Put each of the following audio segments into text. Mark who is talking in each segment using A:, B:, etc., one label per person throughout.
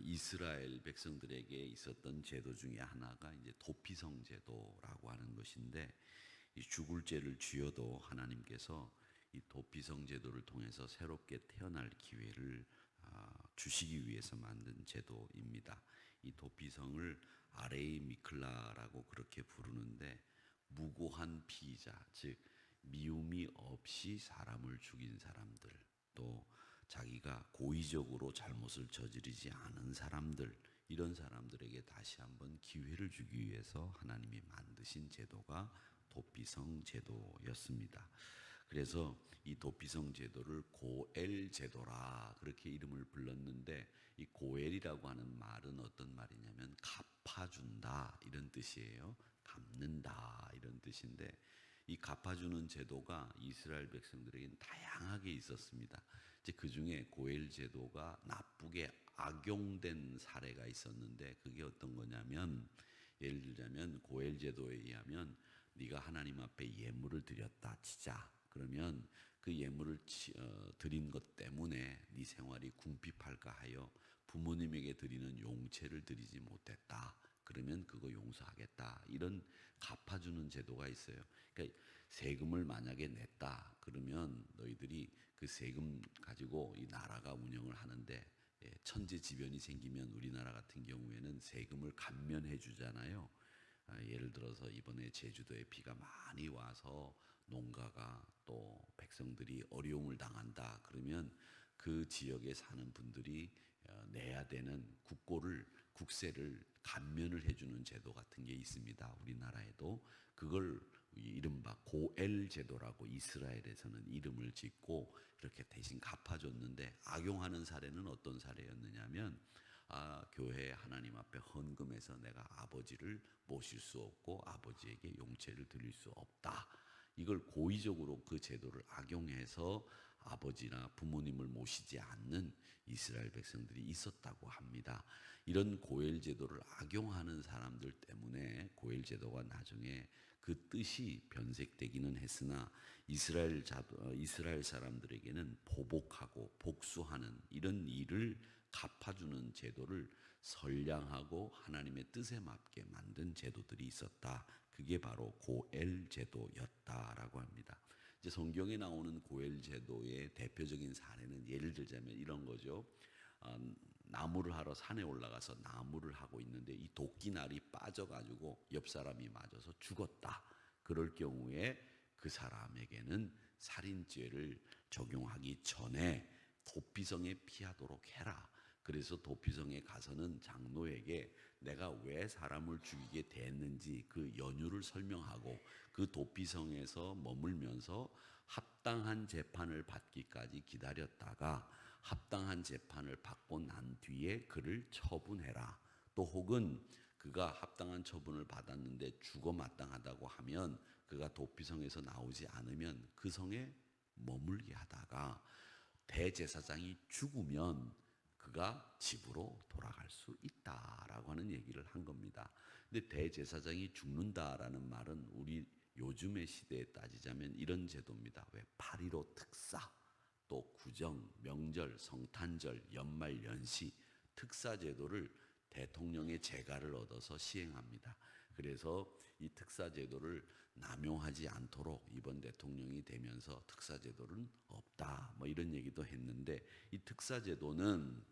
A: 이스라엘 백성들에게 있었던 제도 중에 하나가 이제 도피성 제도라고 하는 것인데, 이 죽을 죄를 지어도 하나님께서 이 도피성 제도를 통해서 새롭게 태어날 기회를 주시기 위해서 만든 제도입니다. 이 도피성을 아레이 미클라라고 그렇게 부르는데, 무고한 피의자, 즉 미움이 없이 사람을 죽인 사람들, 또 자기가 고의적으로 잘못을 저지르지 않은 사람들, 이런 사람들에게 다시 한번 기회를 주기 위해서 하나님이 만드신 제도가 도피성 제도였습니다. 그래서 이 도피성 제도를 고엘 제도라 그렇게 이름을 불렀는데, 이 고엘이라고 하는 말은 어떤 말이냐면 갚아준다 이런 뜻이에요. 갚는다 이런 뜻인데, 이 갚아주는 제도가 이스라엘 백성들에게는 다양하게 있었습니다. 이제 그 중에 고엘 제도가 나쁘게 악용된 사례가 있었는데, 그게 어떤 거냐면, 예를 들자면 고엘 제도에 의하면 네가 하나님 앞에 예물을 드렸다 치자. 그러면 그 예물을 드린 것 때문에 네 생활이 궁핍할까 하여 부모님에게 드리는 용체를 드리지 못했다. 그러면 그거 용서하겠다. 이런 갚아주는 제도가 있어요. 그러니까 세금을 만약에 냈다. 그러면 너희들이 그 세금 가지고 이 나라가 운영을 하는데, 천재지변이 생기면 우리나라 같은 경우에는 세금을 감면해 주잖아요. 예를 들어서 이번에 제주도에 비가 많이 와서 농가가 또 백성들이 어려움을 당한다. 그러면 그 지역에 사는 분들이 내야 되는 국세를 감면을 해주는 제도 같은 게 있습니다. 우리나라에도 그걸 이른바 고엘 제도라고 이스라엘에서는 이름을 짓고 이렇게 대신 갚아줬는데, 악용하는 사례는 어떤 사례였느냐면, 교회 하나님 앞에 헌금해서 내가 아버지를 모실 수 없고 아버지에게 용체를 드릴 수 없다. 이걸 고의적으로 그 제도를 악용해서 아버지나 부모님을 모시지 않는 이스라엘 백성들이 있었다고 합니다. 이런 고엘 제도를 악용하는 사람들 때문에 고엘 제도가 나중에 그 뜻이 변색되기는 했으나, 이스라엘 사람들에게는 보복하고 복수하는 이런 일을 갚아주는 제도를 선량하고 하나님의 뜻에 맞게 만든 제도들이 있었다. 그게 바로 고엘 제도였다라고 합니다. 이제 성경에 나오는 고엘 제도의 대표적인 사례는, 예를 들자면 이런 거죠. 나무를 하러 산에 올라가서 나무를 하고 있는데 이 도끼날이 빠져가지고 옆 사람이 맞아서 죽었다. 그럴 경우에 그 사람에게는 살인죄를 적용하기 전에 도피성에 피하도록 해라. 그래서 도피성에 가서는 장로에게 내가 왜 사람을 죽이게 됐는지 그 연유를 설명하고, 그 도피성에서 머물면서 합당한 재판을 받기까지 기다렸다가 합당한 재판을 받고 난 뒤에 그를 처분해라. 또 혹은 그가 합당한 처분을 받았는데 죽어 마땅하다고 하면, 그가 도피성에서 나오지 않으면 그 성에 머물게 하다가 대제사장이 죽으면 그가 집으로 돌아갈 수 있다라고 하는 얘기를 한 겁니다. 근데 대제사장이 죽는다라는 말은 우리 요즘의 시대에 따지자면 이런 제도입니다. 왜 8.15 특사, 또 구정, 명절, 성탄절, 연말 연시 특사 제도를 대통령의 재가를 얻어서 시행합니다. 그래서 이 특사 제도를 남용하지 않도록 이번 대통령이 되면서 특사 제도는 없다, 뭐 이런 얘기도 했는데, 이 특사 제도는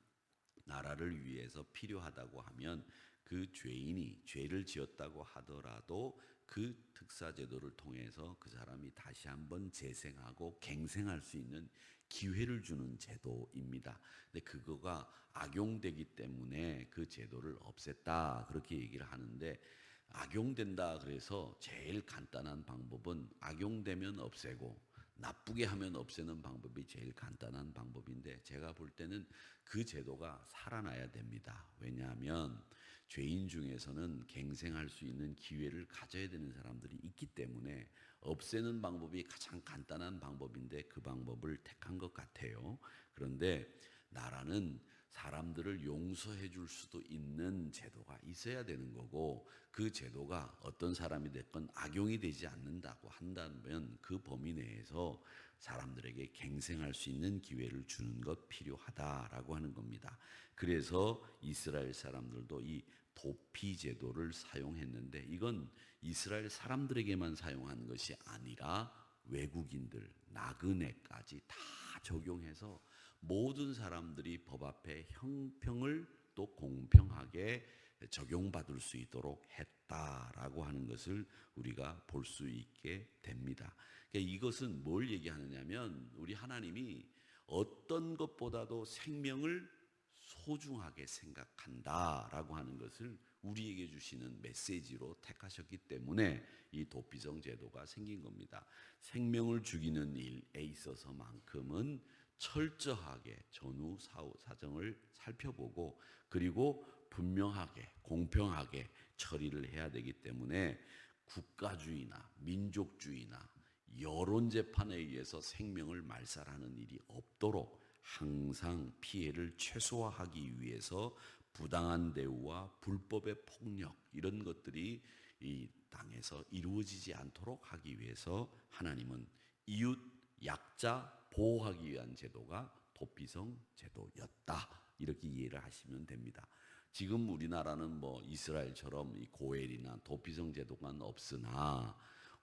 A: 나라를 위해서 필요하다고 하면 그 죄인이 죄를 지었다고 하더라도 그 특사 제도를 통해서 그 사람이 다시 한번 재생하고 갱생할 수 있는 기회를 주는 제도입니다. 근데 그거가 악용되기 때문에 그 제도를 없앴다 그렇게 얘기를 하는데, 악용된다 그래서 제일 간단한 방법은 악용되면 없애고 나쁘게 하면 없애는 방법이 제일 간단한 방법인데, 제가 볼 때는 그 제도가 살아나야 됩니다. 왜냐하면 죄인 중에서는 갱생할 수 있는 기회를 가져야 되는 사람들이 있기 때문에 없애는 방법이 가장 간단한 방법인데 그 방법을 택한 것 같아요. 그런데 나라는 사람들을 용서해 줄 수도 있는 제도가 있어야 되는 거고, 그 제도가 어떤 사람이 됐건 악용이 되지 않는다고 한다면 그 범위 내에서 사람들에게 갱생할 수 있는 기회를 주는 것 필요하다라고 하는 겁니다. 그래서 이스라엘 사람들도 이 도피 제도를 사용했는데, 이건 이스라엘 사람들에게만 사용한 것이 아니라 외국인들, 나그네까지 다 적용해서 모든 사람들이 법 앞에 형평을 또 공평하게 적용받을 수 있도록 했다라고 하는 것을 우리가 볼 수 있게 됩니다. 그러니까 이것은 뭘 얘기하느냐면, 우리 하나님이 어떤 것보다도 생명을 소중하게 생각한다라고 하는 것을 우리에게 주시는 메시지로 택하셨기 때문에 이 도피성 제도가 생긴 겁니다. 생명을 죽이는 일에 있어서만큼은 철저하게 전후 사정을 살펴보고, 그리고 분명하게 공평하게 처리를 해야 되기 때문에 국가주의나 민족주의나 여론 재판에 의해서 생명을 말살하는 일이 없도록 항상 피해를 최소화하기 위해서 부당한 대우와 불법의 폭력, 이런 것들이 이 땅에서 이루어지지 않도록 하기 위해서 하나님은 이웃 약자 보호하기 위한 제도가 도피성 제도였다, 이렇게 이해를 하시면 됩니다. 지금 우리나라는 뭐 이스라엘처럼 이 고엘이나 도피성 제도가 없으나,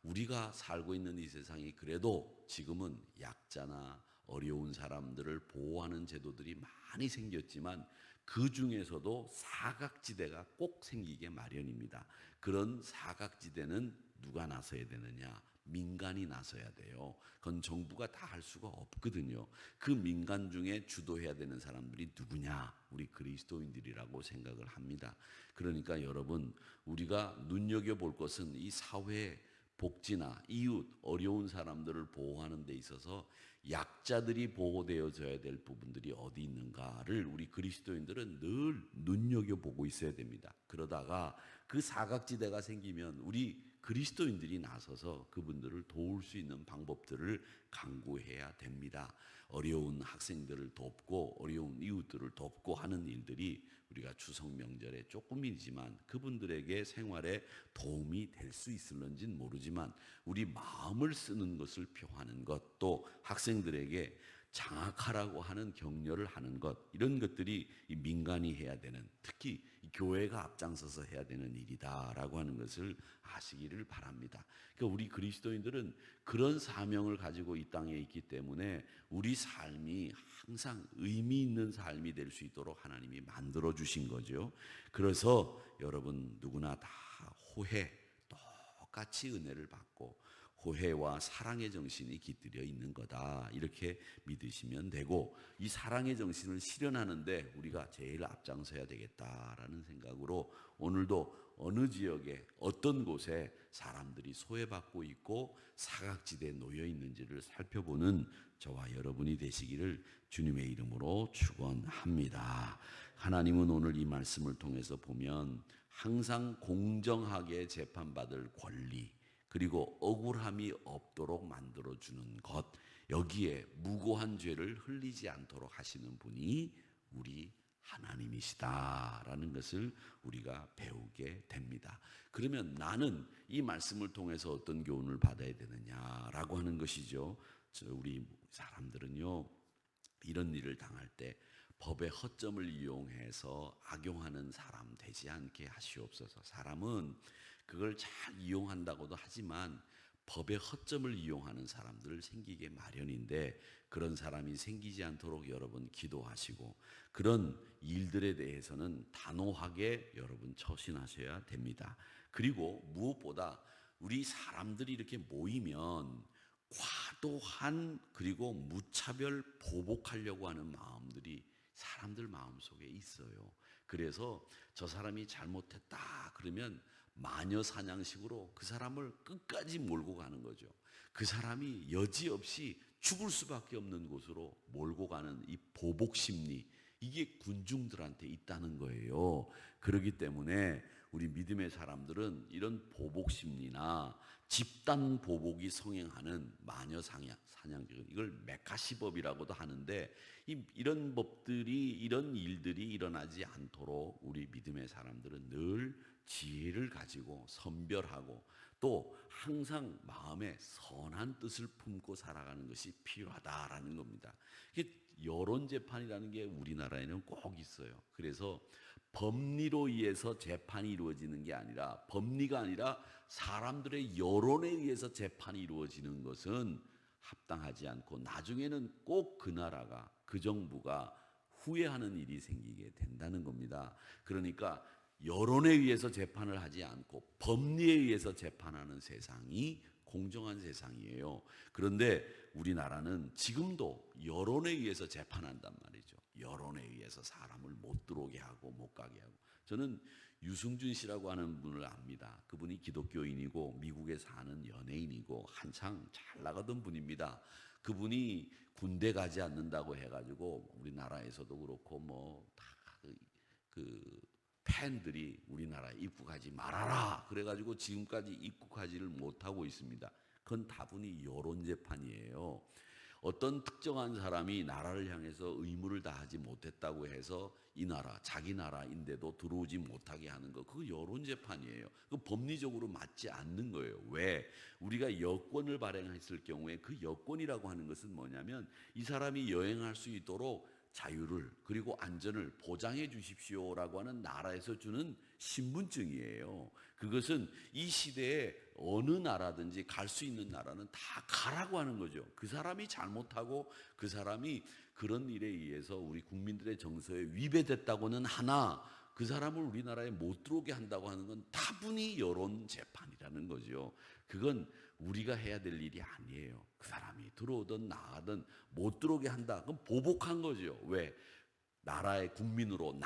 A: 우리가 살고 있는 이 세상이 그래도 지금은 약자나 어려운 사람들을 보호하는 제도들이 많이 생겼지만, 그 중에서도 사각지대가 꼭 생기게 마련입니다. 그런 사각지대는 누가 나서야 되느냐? 민간이 나서야 돼요. 그건 정부가 다 할 수가 없거든요. 그 민간 중에 주도해야 되는 사람들이 누구냐? 우리 그리스도인들이라고 생각을 합니다. 그러니까 여러분, 우리가 눈여겨볼 것은 이 사회 복지나 이웃 어려운 사람들을 보호하는 데 있어서 약자들이 보호되어져야 될 부분들이 어디 있는가를 우리 그리스도인들은 늘 눈여겨보고 있어야 됩니다. 그러다가 그 사각지대가 생기면 우리 그리스도인들이 나서서 그분들을 도울 수 있는 방법들을 강구해야 됩니다. 어려운 학생들을 돕고 어려운 이웃들을 돕고 하는 일들이 우리가 추석 명절에 조금이지만 그분들에게 생활에 도움이 될 수 있을런지는 모르지만, 우리 마음을 쓰는 것을 표하는 것, 또 학생들에게 장학하라고 하는 격려를 하는 것, 이런 것들이 이 민간이 해야 되는, 특히 이 교회가 앞장서서 해야 되는 일이다라고 하는 것을 아시기를 바랍니다. 그러니까 우리 그리스도인들은 그런 사명을 가지고 이 땅에 있기 때문에 우리 삶이 항상 의미 있는 삶이 될 수 있도록 하나님이 만들어 주신 거죠. 그래서 여러분 누구나 다 호혜, 똑같이 은혜를 받고 호혜와 사랑의 정신이 깃들여 있는 거다, 이렇게 믿으시면 되고, 이 사랑의 정신을 실현하는데 우리가 제일 앞장서야 되겠다라는 생각으로 오늘도 어느 지역에 어떤 곳에 사람들이 소외받고 있고 사각지대에 놓여 있는지를 살펴보는 저와 여러분이 되시기를 주님의 이름으로 축원합니다. 하나님은 오늘 이 말씀을 통해서 보면 항상 공정하게 재판받을 권리, 그리고 억울함이 없도록 만들어주는 것, 여기에 무고한 죄를 흘리지 않도록 하시는 분이 우리 하나님이시다라는 것을 우리가 배우게 됩니다. 그러면 나는 이 말씀을 통해서 어떤 교훈을 받아야 되느냐라고 하는 것이죠. 우리 사람들은요, 이런 일을 당할 때 법의 허점을 이용해서 악용하는 사람 되지 않게 하시옵소서. 사람은 그걸 잘 이용한다고도 하지만 법의 허점을 이용하는 사람들을 생기게 마련인데, 그런 사람이 생기지 않도록 여러분 기도하시고, 그런 일들에 대해서는 단호하게 여러분 처신하셔야 됩니다. 그리고 무엇보다 우리 사람들이 이렇게 모이면 과도한 그리고 무차별 보복하려고 하는 마음들이 사람들 마음속에 있어요. 그래서 저 사람이 잘못했다 그러면 마녀 사냥식으로 그 사람을 끝까지 몰고 가는 거죠. 그 사람이 여지없이 죽을 수밖에 없는 곳으로 몰고 가는 이 보복 심리, 이게 군중들한테 있다는 거예요. 그렇기 때문에 우리 믿음의 사람들은 이런 보복 심리나 집단 보복이 성행하는 마녀 사냥꾼, 이걸 메카시법이라고도 하는데, 이런 법들이, 이런 일들이 일어나지 않도록 우리 믿음의 사람들은 늘 지혜를 가지고 선별하고 또 항상 마음에 선한 뜻을 품고 살아가는 것이 필요하다라는 겁니다. 여론 재판이라는 게 우리나라에는 꼭 있어요. 그래서 법리로 의해서 재판이 이루어지는 게 아니라, 법리가 아니라 사람들의 여론에 의해서 재판이 이루어지는 것은 합당하지 않고 나중에는 꼭 그 나라가, 그 정부가 후회하는 일이 생기게 된다는 겁니다. 그러니까 여론에 의해서 재판을 하지 않고 법리에 의해서 재판하는 세상이 공정한 세상이에요. 그런데 우리나라는 지금도 여론에 의해서 재판한단 말이죠. 여론에 의해서 사람을 못 들어오게 하고 못 가게 하고. 저는 유승준 씨라고 하는 분을 압니다. 그분이 기독교인이고 미국에 사는 연예인이고 한창 잘 나가던 분입니다. 그분이 군대 가지 않는다고 해가지고 우리나라에서도 그렇고 그 팬들이 우리나라에 입국하지 말아라 그래가지고 지금까지 입국하지를 못하고 있습니다. 그건 다분히 여론 재판이에요. 어떤 특정한 사람이 나라를 향해서 의무를 다하지 못했다고 해서 이 나라, 자기 나라인데도 들어오지 못하게 하는 거, 그거 여론 재판이에요. 그 법리적으로 맞지 않는 거예요. 왜? 우리가 여권을 발행했을 경우에 그 여권이라고 하는 것은 뭐냐면 이 사람이 여행할 수 있도록 자유를 그리고 안전을 보장해 주십시오라고 하는 나라에서 주는 신분증이에요. 그것은 이 시대에 어느 나라든지 갈 수 있는 나라는 다 가라고 하는 거죠. 그 사람이 잘못하고 그 사람이 그런 일에 의해서 우리 국민들의 정서에 위배됐다고는 하나 그 사람을 우리나라에 못 들어오게 한다고 하는 건 다분히 여론 재판이라는 거죠. 그건 우리가 해야 될 일이 아니에요. 그 사람이 들어오든 나가든 못 들어오게 한다. 그건 보복한 거죠. 왜? 나라의 국민으로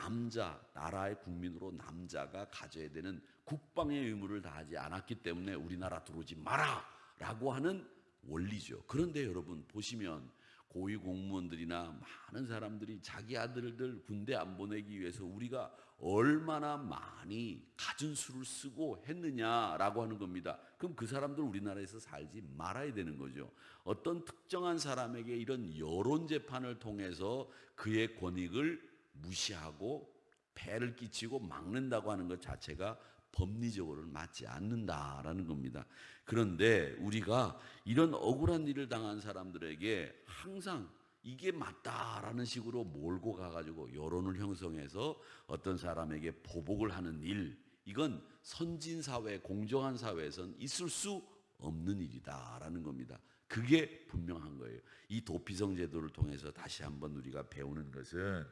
A: 나라의 국민으로 남자가 가져야 되는 국방의 의무를 다하지 않았기 때문에 우리나라 들어오지 마라라고 하는 원리죠. 그런데 여러분 보시면 고위 공무원들이나 많은 사람들이 자기 아들들 군대 안 보내기 위해서 우리가 얼마나 많이 갖은 수를 쓰고 했느냐라고 하는 겁니다. 그럼 그 사람들 우리나라에서 살지 말아야 되는 거죠. 어떤 특정한 사람에게 이런 여론 재판을 통해서 그의 권익을 무시하고 폐를 끼치고 막는다고 하는 것 자체가 법리적으로는 맞지 않는다라는 겁니다. 그런데 우리가 이런 억울한 일을 당한 사람들에게 항상 이게 맞다라는 식으로 몰고 가가지고 여론을 형성해서 어떤 사람에게 보복을 하는 일, 이건 선진사회, 공정한 사회에선 있을 수 없는 일이다라는 겁니다. 그게 분명한 거예요. 이 도피성 제도를 통해서 다시 한번 우리가 배우는 것은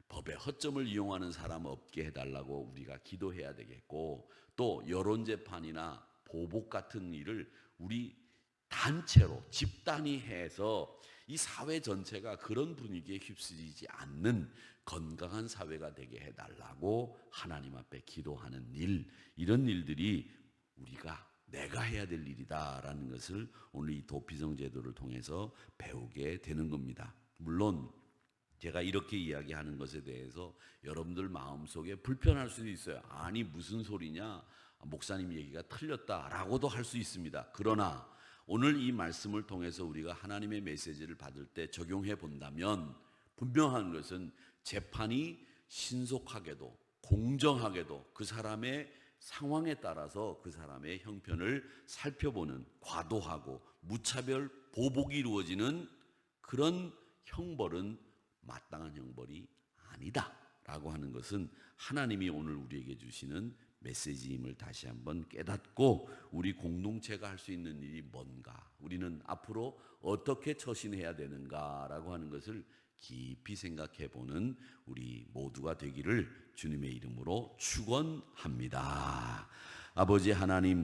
A: 법의 허점을 이용하는 사람 없게 해달라고 우리가 기도해야 되겠고, 또 여론재판이나 보복 같은 일을 우리 단체로 집단이 해서 이 사회 전체가 그런 분위기에 휩쓸리지 않는 건강한 사회가 되게 해달라고 하나님 앞에 기도하는 일, 이런 일들이 내가 해야 될 일이다라는 것을 오늘 이 도피성 제도를 통해서 배우게 되는 겁니다. 물론 제가 이렇게 이야기하는 것에 대해서 여러분들 마음속에 불편할 수도 있어요. 아니 무슨 소리냐, 목사님 얘기가 틀렸다라고도 할 수 있습니다. 그러나 오늘 이 말씀을 통해서 우리가 하나님의 메시지를 받을 때 적용해 본다면 분명한 것은 재판이 신속하게도 공정하게도 그 사람의 상황에 따라서 그 사람의 형편을 살펴보는 과도하고 무차별 보복이 이루어지는 그런 형벌은 마땅한 형벌이 아니다라고 하는 것은 하나님이 오늘 우리에게 주시는 메시지임을 다시 한번 깨닫고 우리 공동체가 할 수 있는 일이 뭔가, 우리는 앞으로 어떻게 처신해야 되는가라고 하는 것을 깊이 생각해 보는 우리 모두가 되기를 주님의 이름으로 축원합니다. 아버지 하나님,